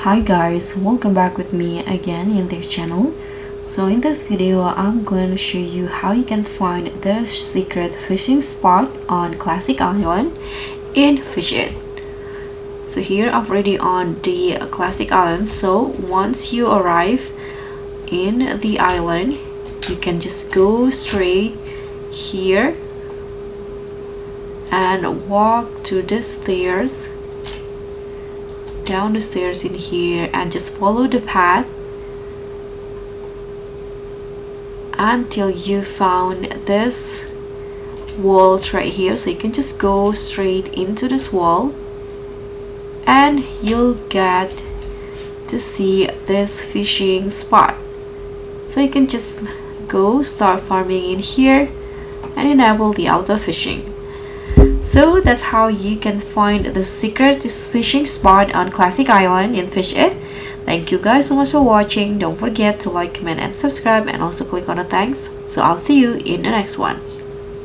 Hi guys, welcome back with me again in this channel. So in this video I'm going to show you how you can find the secret fishing spot on Classic Island in Fish It. So here I'm already on the Classic Island. So once you arrive in the island, you can just go straight here and walk to the stairs, down the stairs in here, and just follow the path until you found this walls right here. So you can just go straight into this wall and you'll get to see this fishing spot. So you can just go start farming in here and enable the auto fishing. So that's how you can find the secret fishing spot on Classic Island in Fish It. Thank you guys so much for watching. Don't forget to like, comment and subscribe, and also click on the thanks. So I'll see you in the next one.